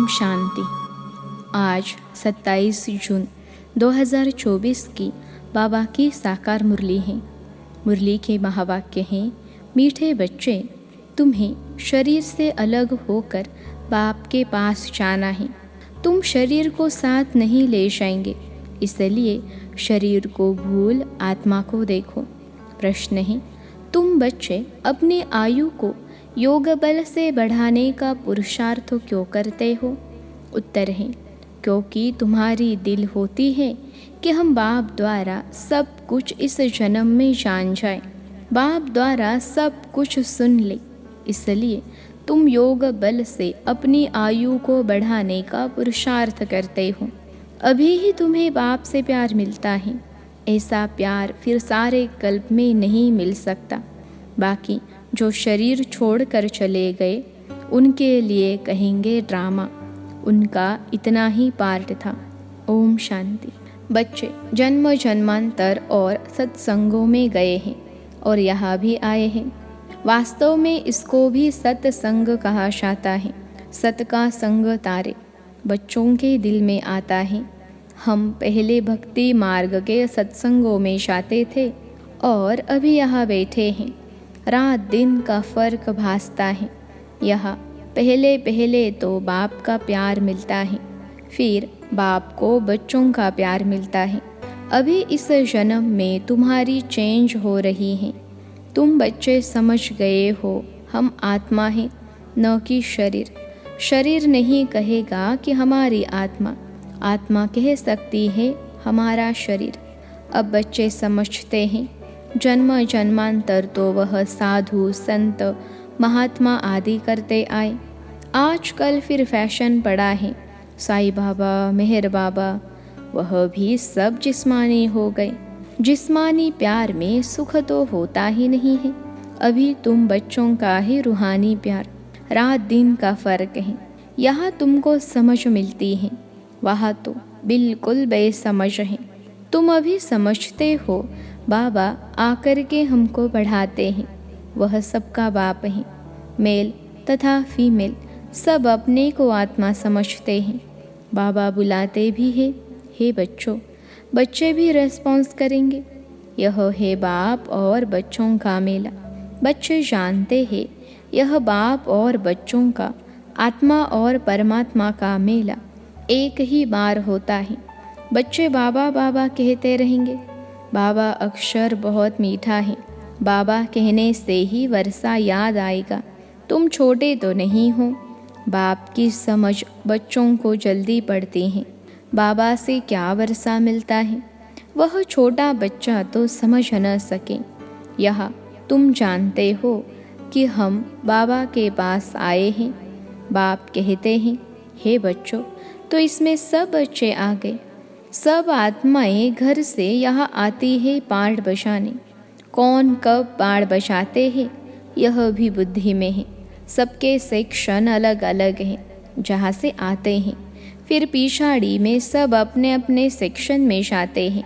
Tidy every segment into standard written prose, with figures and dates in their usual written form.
ओम शांति। आज 27 जून 2024 की बाबा की साकार मुरली है। मुरली के महावाक्य हैं, मीठे बच्चे, तुम्हें शरीर से अलग होकर बाप के पास जाना है। तुम शरीर को साथ नहीं ले जाएंगे, इसलिए शरीर को भूल आत्मा को देखो। प्रश्न है, तुम बच्चे अपनी आयु को योग बल से बढ़ाने का पुरुषार्थ क्यों करते हो? उत्तर है, क्योंकि तुम्हारी दिल होती है कि हम बाप द्वारा सब कुछ इस जन्म में जान जाए, बाप द्वारा सब कुछ सुन ले। इसलिए तुम योग बल से अपनी आयु को बढ़ाने का पुरुषार्थ करते हो। अभी ही तुम्हें बाप से प्यार मिलता है। ऐसा प्यार फिर सारे कल्प में नहीं मिल सकता। बाकी जो शरीर छोड़कर चले गए उनके लिए कहेंगे ड्रामा, उनका इतना ही पार्ट था। ओम शांति। बच्चे जन्म जन्मांतर और सत्संगों में गए हैं और यहाँ भी आए हैं। वास्तव में इसको भी सत्संग कहा जाता है। सत का संग तारे बच्चों के दिल में आता है। हम पहले भक्ति मार्ग के सत्संगों में जाते थे और अभी यहाँ बैठे हैं। रात दिन का फर्क भासता है। यहाँ पहले पहले तो बाप का प्यार मिलता है, फिर बाप को बच्चों का प्यार मिलता है। अभी इस जन्म में तुम्हारी चेंज हो रही है। तुम बच्चे समझ गए हो, हम आत्मा हैं, न कि शरीर। शरीर नहीं कहेगा कि हमारी आत्मा, आत्मा कह सकती है हमारा शरीर। अब बच्चे समझते हैं, जन्म जन्मांतर तो वह साधु संत महात्मा आदि करते आए। आजकल फिर फैशन पड़ा है, साईं बाबा, मेहर बाबा, वह भी सब जिस्मानी हो गए। जिस्मानी प्यार में सुख तो होता ही नहीं है। अभी तुम बच्चों का ही रूहानी प्यार, रात दिन का फर्क है। यहाँ तुमको समझ मिलती है, वहाँ तो बिल्कुल बेसमझ है। तुम अभी समझते हो, बाबा आकर के हमको बढ़ाते हैं। वह सबका बाप है। मेल तथा फीमेल सब अपने को आत्मा समझते हैं। बाबा बुलाते भी हैं, हे बच्चों। बच्चे भी रेस्पॉन्स करेंगे। यह है बाप और बच्चों का मेला। बच्चे जानते हैं यह बाप और बच्चों का, आत्मा और परमात्मा का मेला एक ही बार होता है। बच्चे बाबा बाबा कहते रहेंगे। बाबा अक्षर बहुत मीठा है। बाबा कहने से ही वर्षा याद आएगा। तुम छोटे तो नहीं हो। बाप की समझ बच्चों को जल्दी पड़ती है। बाबा से क्या वर्षा मिलता है, वह छोटा बच्चा तो समझ न सके। यह तुम जानते हो कि हम बाबा के पास आए हैं। बाप कहते हैं, हे बच्चों, तो इसमें सब बच्चे आ गए। सब आत्माएं घर से यहाँ आती है पाठ बजाने। कौन कब पाठ बजाते हैं यह भी बुद्धि में है। सबके सेक्शन अलग अलग हैं जहाँ से आते हैं। फिर पिछाड़ी में सब अपने अपने सेक्शन में जाते हैं।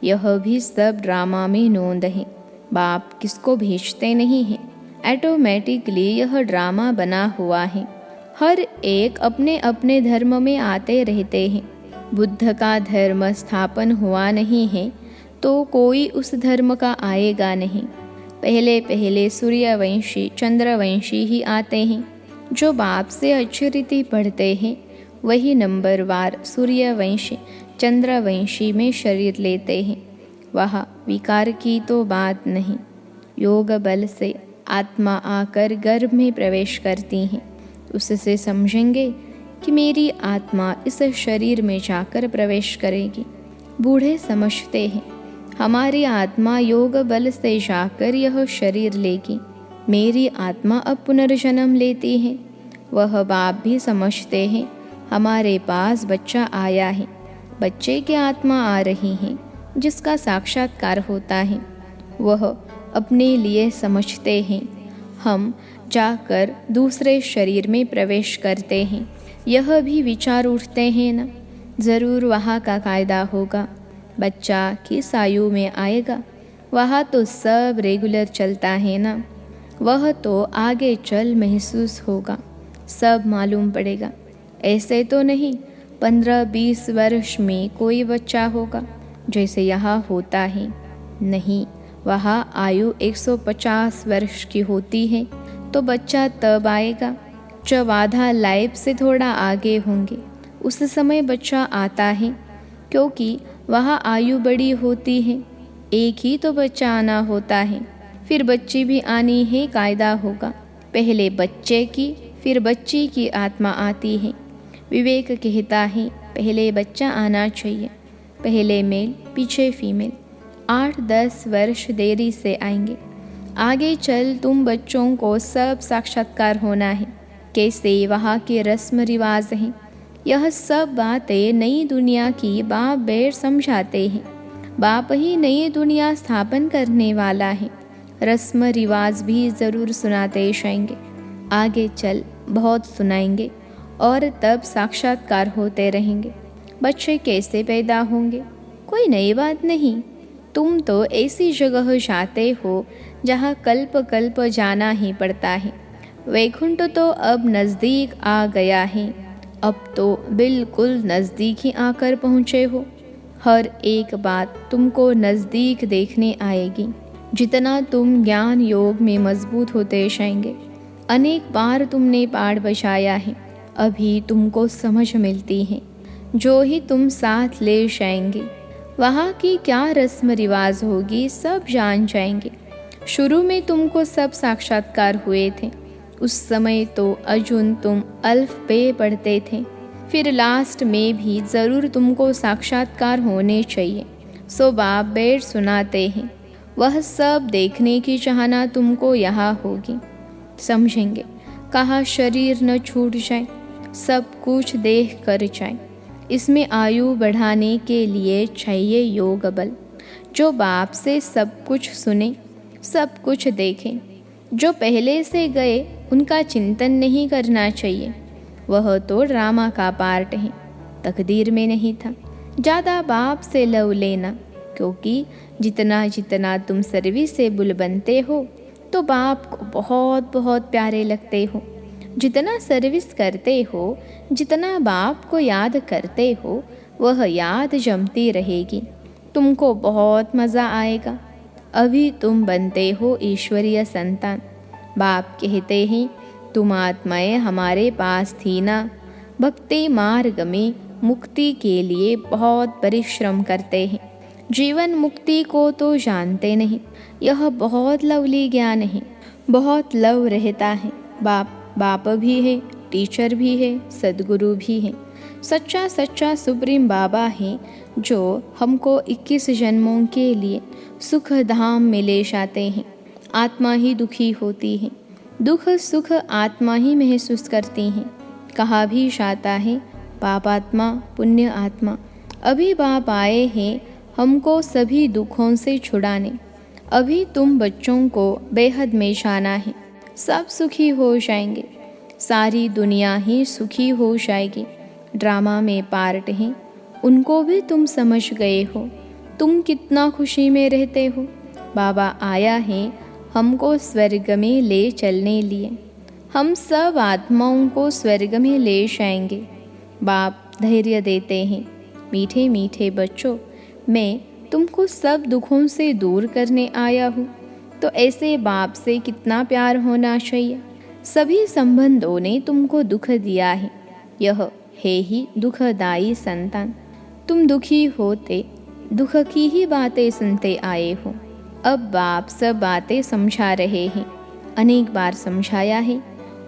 यह भी सब ड्रामा में नोंद है। बाप किसको भेजते नहीं हैं, ऑटोमेटिकली यह ड्रामा बना हुआ है। हर एक अपने अपने धर्म में आते रहते हैं। बुद्ध का धर्म स्थापन हुआ नहीं है तो कोई उस धर्म का आएगा नहीं। पहले पहले सूर्यवंशी चंद्रवंशी ही आते हैं। जो बाप से अच्छी रीति पढ़ते हैं वही नंबरवार सूर्यवंशी चंद्रवंशी में शरीर लेते हैं। वहाँ विकार की तो बात नहीं। योग बल से आत्मा आकर गर्भ में प्रवेश करती हैं। उससे समझेंगे कि मेरी आत्मा इस शरीर में जाकर प्रवेश करेगी। बूढ़े समझते हैं हमारी आत्मा योग बल से जाकर यह शरीर लेगी। मेरी आत्मा अब पुनर्जन्म लेती है। वह बाप भी समझते हैं हमारे पास बच्चा आया है। बच्चे की आत्मा आ रही है जिसका साक्षात्कार होता है। वह अपने लिए समझते हैं हम जाकर दूसरे शरीर में प्रवेश करते हैं। यह भी विचार उठते हैं ना, ज़रूर वहाँ का कायदा होगा। बच्चा किस आयु में आएगा, वहाँ तो सब रेगुलर चलता है ना। वह तो आगे चल महसूस होगा, सब मालूम पड़ेगा। ऐसे तो नहीं 15-20 वर्ष में कोई बच्चा होगा जैसे यहाँ होता है। नहीं, वहाँ आयु 150 वर्ष की होती है तो बच्चा तब आएगा जब आधा लाइफ से थोड़ा आगे होंगे, उस समय बच्चा आता है, क्योंकि वहाँ आयु बड़ी होती है। एक ही तो बच्चा आना होता है, फिर बच्ची भी आनी है, कायदा होगा। पहले बच्चे की फिर बच्ची की आत्मा आती है। विवेक कहता है पहले बच्चा आना चाहिए, पहले मेल पीछे फीमेल। 8-10 वर्ष देरी से आएंगे। आगे चल तुम बच्चों को सब साक्षात्कार होना है, कैसे वहाँ के रस्म रिवाज हैं। यह सब बातें नई दुनिया की बाप बेर समझाते हैं। बाप ही नई दुनिया स्थापन करने वाला है। रस्म रिवाज भी ज़रूर सुनाते जाएंगे, आगे चल बहुत सुनाएंगे और तब साक्षात्कार होते रहेंगे। बच्चे कैसे पैदा होंगे कोई नई बात नहीं। तुम तो ऐसी जगह जाते हो जहाँ कल्प कल्प जाना ही पड़ता है। वैकुंठ तो अब नज़दीक आ गया है, अब तो बिल्कुल नज़दीक ही आकर पहुँचे हो। हर एक बात तुमको नज़दीक देखने आएगी जितना तुम ज्ञान योग में मजबूत होते जाएंगे। अनेक बार तुमने पाठ बजाया है, अभी तुमको समझ मिलती है। जो ही तुम साथ ले जाएंगे, वहाँ की क्या रस्म रिवाज होगी सब जान जाएंगे। शुरू में तुमको सब साक्षात्कार हुए थे, उस समय तो अर्जुन तुम अल्फ बे पढ़ते थे। फिर लास्ट में भी ज़रूर तुमको साक्षात्कार होने चाहिए, सो बाप बेर सुनाते हैं। वह सब देखने की चाहना तुमको यहाँ होगी। समझेंगे कहाँ शरीर न छूट जाए, सब कुछ देख कर जाए। इसमें आयु बढ़ाने के लिए चाहिए योग बल। जो बाप से सब कुछ सुने, सब कुछ देखें। जो पहले से गए उनका चिंतन नहीं करना चाहिए, वह तो ड्रामा का पार्ट है, तकदीर में नहीं था। ज़्यादा बाप से लव लेना, क्योंकि जितना जितना तुम सर्विस से बुल बनते हो तो बाप को बहुत बहुत प्यारे लगते हो। जितना सर्विस करते हो, जितना बाप को याद करते हो, वह याद जमती रहेगी। तुमको बहुत मज़ा आएगा। अभी तुम बनते हो ईश्वरीय संतान। बाप कहते हैं तुम आत्माएं हमारे पास थी ना, भक्ति मार्ग में मुक्ति के लिए बहुत परिश्रम करते हैं। जीवन मुक्ति को तो जानते नहीं। यह बहुत लवली ज्ञान है, बहुत लव रहता है। बाप भी है, टीचर भी है, सदगुरु भी है। सच्चा सच्चा सुप्रीम बाबा है जो हमको 21 जन्मों के लिए सुख धाम में ले जाते हैं। आत्मा ही दुखी होती है, दुख सुख आत्मा ही महसूस करती हैं। कहा भी जाता है पापात्मा पुण्य आत्मा। अभी बाप आए हैं हमको सभी दुखों से छुड़ाने। अभी तुम बच्चों को बेहद में जाना है, सब सुखी हो जाएंगे, सारी दुनिया ही सुखी हो जाएगी। ड्रामा में पार्ट हैं, उनको भी तुम समझ गए हो। तुम कितना खुशी में रहते हो। बाबा आया है हमको स्वर्ग में ले चलने लिए। हम सब आत्माओं को स्वर्ग में ले जाएंगे। बाप धैर्य देते हैं, मीठे मीठे बच्चों, मैं तुमको सब दुखों से दूर करने आया हूँ। तो ऐसे बाप से कितना प्यार होना चाहिए। सभी संबंधों ने तुमको दुख दिया है, यह है ही दुखदायी संतान। तुम दुखी होते दुख की ही बातें सुनते आए हो। अब बाप सब बातें समझा रहे हैं, अनेक बार समझाया है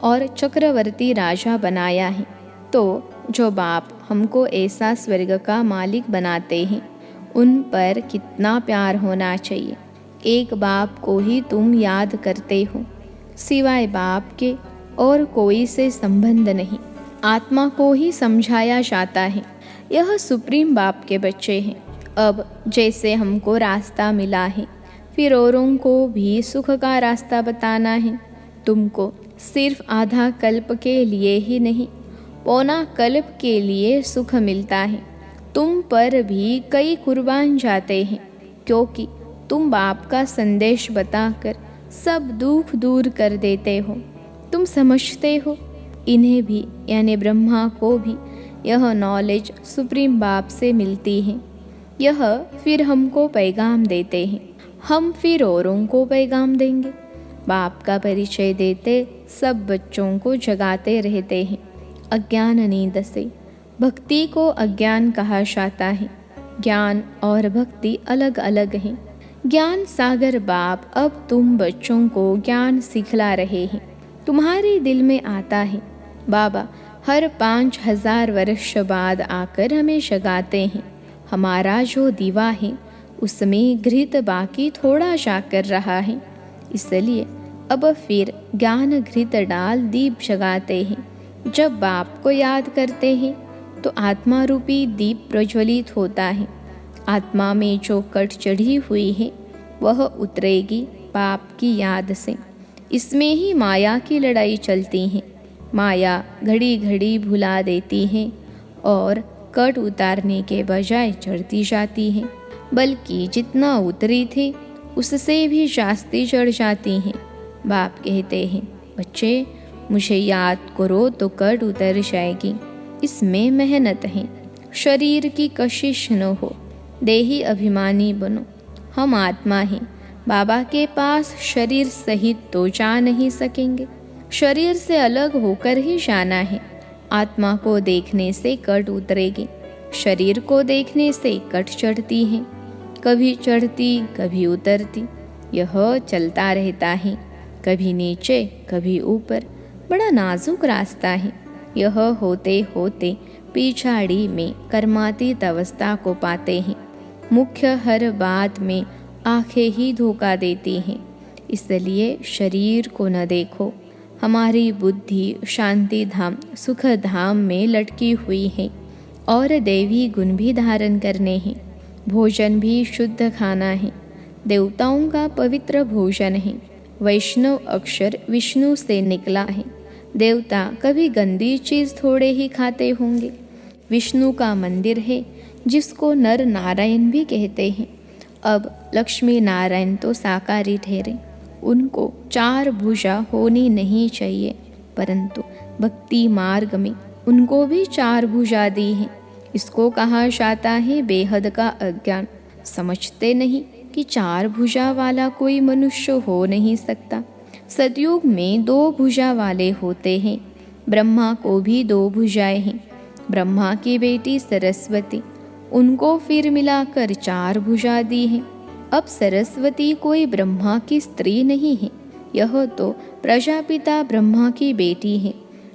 और चक्रवर्ती राजा बनाया है। तो जो बाप हमको ऐसा स्वर्ग का मालिक बनाते हैं, उन पर कितना प्यार होना चाहिए। एक बाप को ही तुम याद करते हो, सिवाय बाप के और कोई से संबंध नहीं। आत्मा को ही समझाया जाता है, यह सुप्रीम बाप के बच्चे हैं। अब जैसे हमको रास्ता मिला है, फिर औरों को भी सुख का रास्ता बताना है। तुमको सिर्फ आधा कल्प के लिए ही नहीं, पौना कल्प के लिए सुख मिलता है। तुम पर भी कई कुर्बान जाते हैं, क्योंकि तुम बाप का संदेश बताकर सब दुख दूर कर देते हो। तुम समझते हो इन्हें भी यानी ब्रह्मा को भी यह नॉलेज सुप्रीम बाप से मिलती है। यह फिर हमको पैगाम देते हैं, हम फिर औरों को पैगाम देंगे। बाप का परिचय देते सब बच्चों को जगाते रहते हैं अज्ञान नींद से। भक्ति को अज्ञान कहा जाता है। ज्ञान और भक्ति अलग अलग हैं। ज्ञान सागर बाप अब तुम बच्चों को ज्ञान सिखला रहे हैं। तुम्हारे दिल में आता है। बाबा हर 5000 वर्ष बाद आकर हमें जगाते हैं। हमारा जो दीवा है उसमें घृत बाकी थोड़ा जा कर रहा है, इसलिए अब फिर ज्ञान घृत डाल दीप जगाते हैं। जब बाप को याद करते हैं तो आत्मा रूपी दीप प्रज्वलित होता है। आत्मा में जो कट चढ़ी हुई है वह उतरेगी बाप की याद से। इसमें ही माया की लड़ाई चलती है। माया घड़ी घड़ी भुला देती है और कट उतारने के बजाय चढ़ती जाती है, बल्कि जितना उतरी थी उससे भी जास्ती चढ़ जाती हैं। बाप कहते हैं, बच्चे मुझे याद करो तो कट उतर जाएगी। इसमें मेहनत है। शरीर की कशिश न हो, देही अभिमानी बनो। हम आत्मा हैं। बाबा के पास शरीर सहित तो जा नहीं सकेंगे। शरीर से अलग होकर ही जाना है। आत्मा को देखने से कट उतरेगी, शरीर को देखने से कट चढ़ती है। कभी चढ़ती कभी उतरती, यह चलता रहता है। कभी नीचे कभी ऊपर, बड़ा नाजुक रास्ता है। यह होते होते पिछाड़ी में कर्मातीत अवस्था को पाते हैं। मुख्य हर बात में आंखें ही धोखा देती हैं, इसलिए शरीर को न देखो। हमारी बुद्धि शांति धाम सुख धाम में लटकी हुई है और देवी गुण भी धारण करने हैं। भोजन भी शुद्ध खाना है, देवताओं का पवित्र भोजन है। वैष्णव अक्षर विष्णु से निकला है। देवता कभी गंदी चीज़ थोड़े ही खाते होंगे। विष्णु का मंदिर है जिसको नर नारायण भी कहते हैं। अब लक्ष्मी नारायण तो साकारी ठहरे, उनको 4 भुजा होनी नहीं चाहिए, परंतु भक्ति मार्ग में उनको भी 4 भुजा दी है। इसको कहा जाता है बेहद का अज्ञान। समझते नहीं कि 4 भुजा वाला कोई मनुष्य हो नहीं सकता। सतयुग में 2 भुजा वाले होते हैं। ब्रह्मा को भी 2 भुजाएं हैं। ब्रह्मा की बेटी सरस्वती, उनको फिर मिलाकर 4 भुजा दी हैं। अब सरस्वती कोई ब्रह्मा की स्त्री नहीं है, यह तो प्रजापिता ब्रह्मा की बेटी है।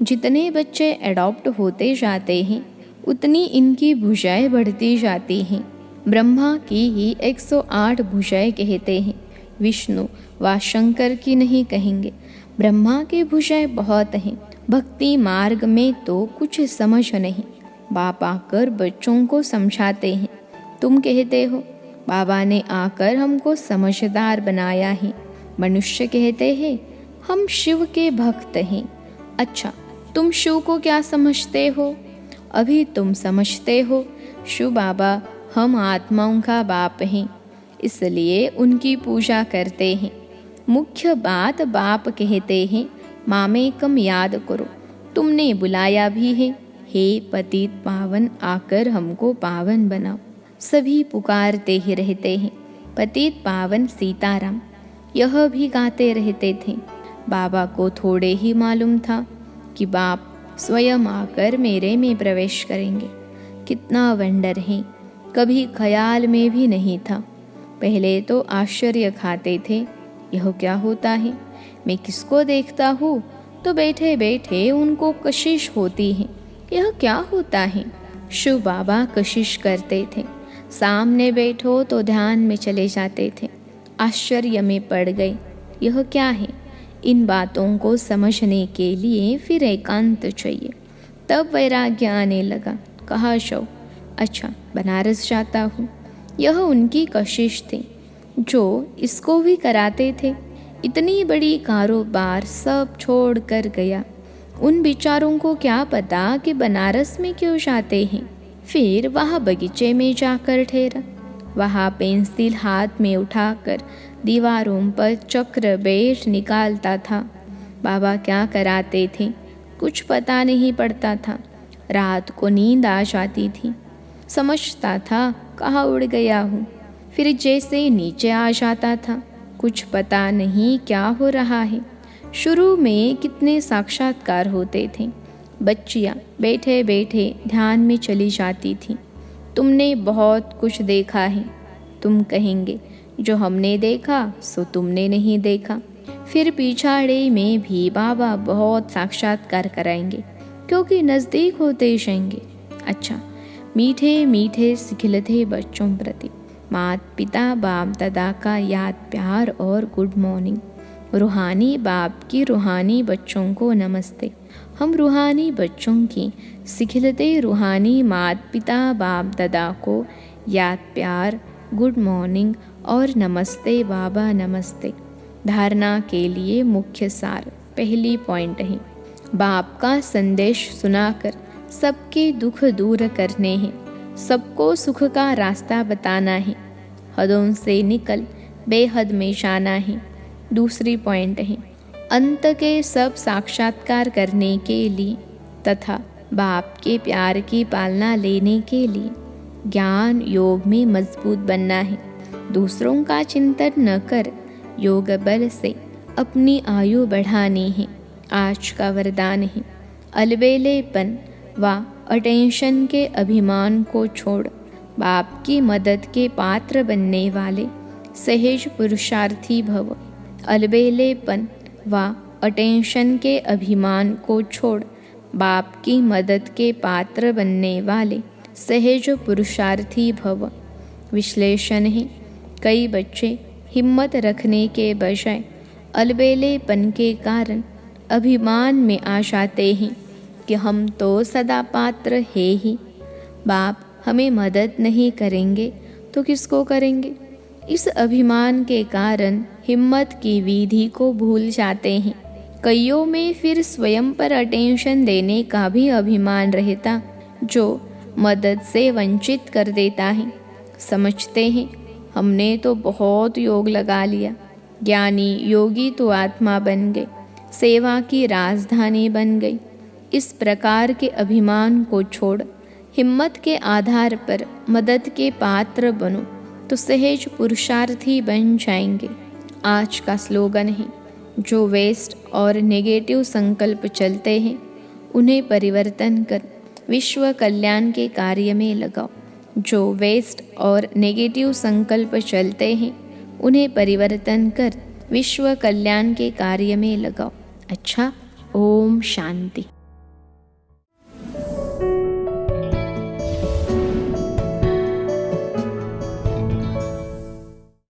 जितने बच्चे एडॉप्ट होते जाते हैं उतनी इनकी भुजाएं बढ़ती जाती हैं। ब्रह्मा की ही 108 भुजाएं कहते हैं, विष्णु व शंकर की नहीं कहेंगे। ब्रह्मा की भुजाएं बहुत हैं। भक्ति मार्ग में तो कुछ समझ नहीं। बाप आकर बच्चों को समझाते हैं। तुम कहते हो बाबा ने आकर हमको समझदार बनाया है। मनुष्य कहते हैं हम शिव के भक्त हैं। अच्छा, तुम शिव को क्या समझते हो? अभी तुम समझते हो शिव बाबा हम आत्माओं का बाप हैं, इसलिए उनकी पूजा करते हैं। मुख्य बात बाप कहते हैं मामेकम याद करो। तुमने बुलाया भी है, हे पतित पावन आकर हमको पावन बनाओ। सभी पुकारते ही रहते हैं पतित पावन सीताराम, यह भी गाते रहते थे। बाबा को थोड़े ही मालूम था कि बाप स्वयं आकर मेरे में प्रवेश करेंगे। कितना वंडर है, कभी ख्याल में भी नहीं था। पहले तो आश्चर्य खाते थे, यह क्या होता है? मैं किसको देखता हूँ तो बैठे बैठे उनको कशिश होती है, यह क्या होता है? शिव बाबा कशिश करते थे। सामने बैठो तो ध्यान में चले जाते थे। आश्चर्य में पड़ गए, यह क्या है? इन बातों को समझने के लिए फिर एकांत चाहिए। तब वैराग्य आने लगा। कहा शव, अच्छा बनारस जाता हूँ। यह उनकी कशिश थी जो इसको भी कराते थे। इतनी बड़ी कारोबार सब छोड़ कर गया। उन बेचारों को क्या पता कि बनारस में क्यों जाते हैं। फिर वहाँ बगीचे में जाकर ठहरा। वहाँ पेंसिल हाथ में उठाकर दीवारों पर चक्र बेट निकालता था। बाबा क्या कराते थे? कुछ पता नहीं पड़ता था। रात को नींद आ जाती थी। समझता था कहाँ उड़ गया हूँ, फिर जैसे नीचे आ जाता था। कुछ पता नहीं क्या हो रहा है। शुरू में कितने साक्षात्कार होते थे। बच्चियाँ बैठे बैठे ध्यान में चली जाती थीं। तुमने बहुत कुछ देखा है। तुम कहेंगे जो हमने देखा सो तुमने नहीं देखा। फिर पिछाड़े में भी बाबा बहुत साक्षात्कार कराएंगे, क्योंकि नज़दीक होते जाएंगे। अच्छा, मीठे मीठे सिखिलते बच्चों प्रति माता पिता बाप दादा का याद प्यार और गुड मॉर्निंग। रूहानी बाप की रूहानी बच्चों को नमस्ते। हम रूहानी बच्चों की सिखिलते रूहानी माता पिता बाप दादा को याद प्यार गुड मॉर्निंग और नमस्ते बाबा नमस्ते। धारणा के लिए मुख्य सार पहली पॉइंट है, बाप का संदेश सुनाकर सबके दुख दूर करने हैं, सबको सुख का रास्ता बताना है, हदों से निकल बेहद में जाना है। दूसरी पॉइंट है, अंत के सब साक्षात्कार करने के लिए तथा बाप के प्यार की पालना लेने के लिए ज्ञान योग में मजबूत बनना है। दूसरों का चिंतन न कर योग बल से अपनी आयु बढ़ानी है। आज का वरदान है, अलबेलेपन व अटेंशन के अभिमान को छोड़ बाप की मदद के पात्र बनने वाले सहज पुरुषार्थी भव। अलबेलेपन व अटेंशन के अभिमान को छोड़ बाप की मदद के पात्र बनने वाले सहज पुरुषार्थी भव। विश्लेषण है, कई बच्चे हिम्मत रखने के बजाय अलबेलेपन के कारण अभिमान में आ जाते हैं कि हम तो सदा पात्र है ही, बाप हमें मदद नहीं करेंगे तो किसको करेंगे। इस अभिमान के कारण हिम्मत की विधि को भूल जाते हैं। कईयों में फिर स्वयं पर अटेंशन देने का भी अभिमान रहता, जो मदद से वंचित कर देता है। समझते हैं हमने तो बहुत योग लगा लिया, ज्ञानी योगी तो आत्मा बन गए, सेवा की राजधानी बन गई। इस प्रकार के अभिमान को छोड़ हिम्मत के आधार पर मदद के पात्र बनो तो सहज पुरुषार्थी बन जाएंगे। आज का स्लोगन है, जो वेस्ट और नेगेटिव संकल्प चलते हैं उन्हें परिवर्तन कर विश्व कल्याण के कार्य में लगाओ। जो वेस्ट और नेगेटिव संकल्प चलते हैं उन्हें परिवर्तन कर विश्व कल्याण के कार्य में लगाओ। अच्छा, ओम शांति।